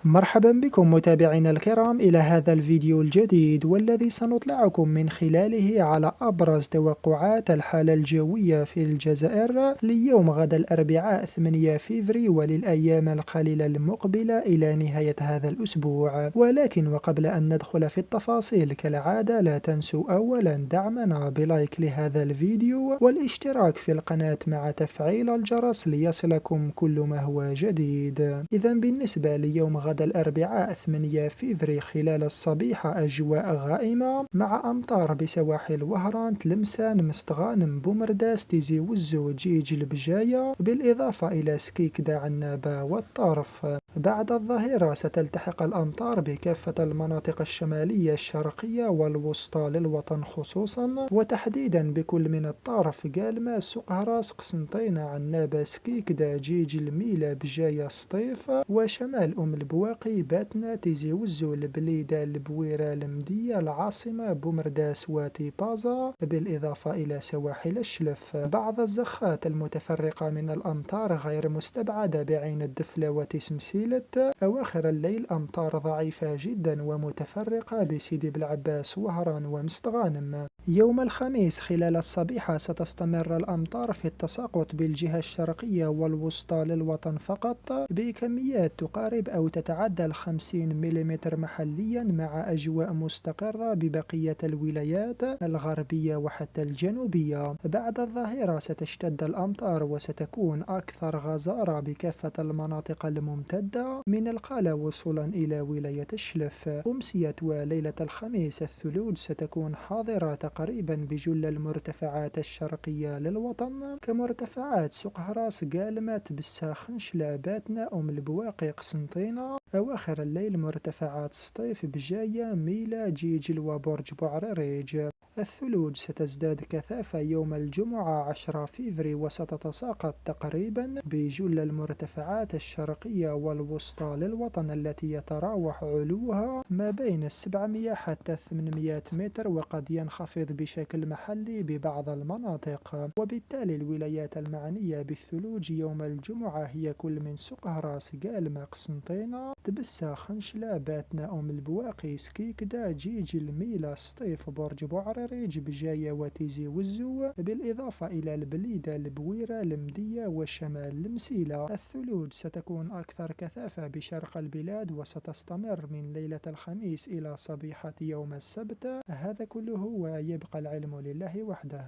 مرحبا بكم متابعينا الكرام إلى هذا الفيديو الجديد والذي سنطلعكم من خلاله على أبرز توقعات الحالة الجوية في الجزائر ليوم غد الأربعاء 8 فيفري وللأيام القليلة المقبلة إلى نهاية هذا الأسبوع. ولكن وقبل أن ندخل في التفاصيل كالعادة لا تنسوا أولا دعمنا بلايك لهذا الفيديو والاشتراك في القناة مع تفعيل الجرس ليصلكم كل ما هو جديد. إذا بالنسبة ليوم غد الأربعاء 8 فيفري خلال الصبيحة أجواء غائمة مع أمطار بسواحل وهران، تلمسان، مستغانم، بومرداس، تيزي وزو، جيج البجاية، بالإضافة إلى سكيكدا، عنابة والطرف. بعد الظهيرة ستلتحق الأمطار بكافة المناطق الشمالية الشرقية والوسطى للوطن خصوصا، وتحديدا بكل من الطرف، قالمة، سقهراس، قسنطينة، عنابة، سكيكدا، جيج الميلة، بجاية، سطيف، وشمال البواقي، باتنا، تيزي وزو، البليدة، البويرة، المدية، العاصمة، بومرداس وتيبازا، بالإضافة إلى سواحل الشلف. بعض الزخات المتفرقة من الأمطار غير مستبعدة بعين الدفلة وتسمسيلة. أواخر الليل أمطار ضعيفة جدا ومتفرقة بسيدي بالعباس، وهران ومستغانم. يوم الخميس خلال الصبيحة ستستمر الأمطار في التساقط بالجهة الشرقية والوسطى للوطن فقط بكميات تقارب أو تتعدى 50 ملم محليا، مع أجواء مستقرة ببقية الولايات الغربية وحتى الجنوبية. بعد الظهيرة ستشتد الأمطار وستكون أكثر غزارة بكافة المناطق الممتدة من القالة وصولا إلى ولاية الشلف. أمسية وليلة الخميس الثلوج ستكون حاضرة تقريبا بجل المرتفعات الشرقية للوطن كمرتفعات سقهراس، قالمة، بساخنشلة، باتنا، البواقي، قسنطينة. أواخر الليل مرتفعات سطيف، بجاية، ميلا، جيجل وبرج بوعريريج. الثلوج ستزداد كثافة يوم الجمعة 10 فيفري وستتساقط تقريبا بجل المرتفعات الشرقية والوسطى للوطن التي يتراوح علوها ما بين 700 حتى 800 متر، وقد ينخفض بشكل محلي ببعض المناطق. وبالتالي الولايات المعنية بالثلوج يوم الجمعة هي كل من سقهراس، قالمة، قسنطينة، تبسا، خنشلة، باتنا، البواقي، سكيكدا، جيجل، ميلا، سطيف، برج بوعريريج، بجاية وتيزي وزو، بالإضافة إلى البليدة، البويرة، المدية وشمال المسيلة. الثلوج ستكون أكثر كثافة بشرق البلاد وستستمر من ليلة الخميس إلى صبيحة يوم السبت. هذا كله ويبقى العلم لله وحده.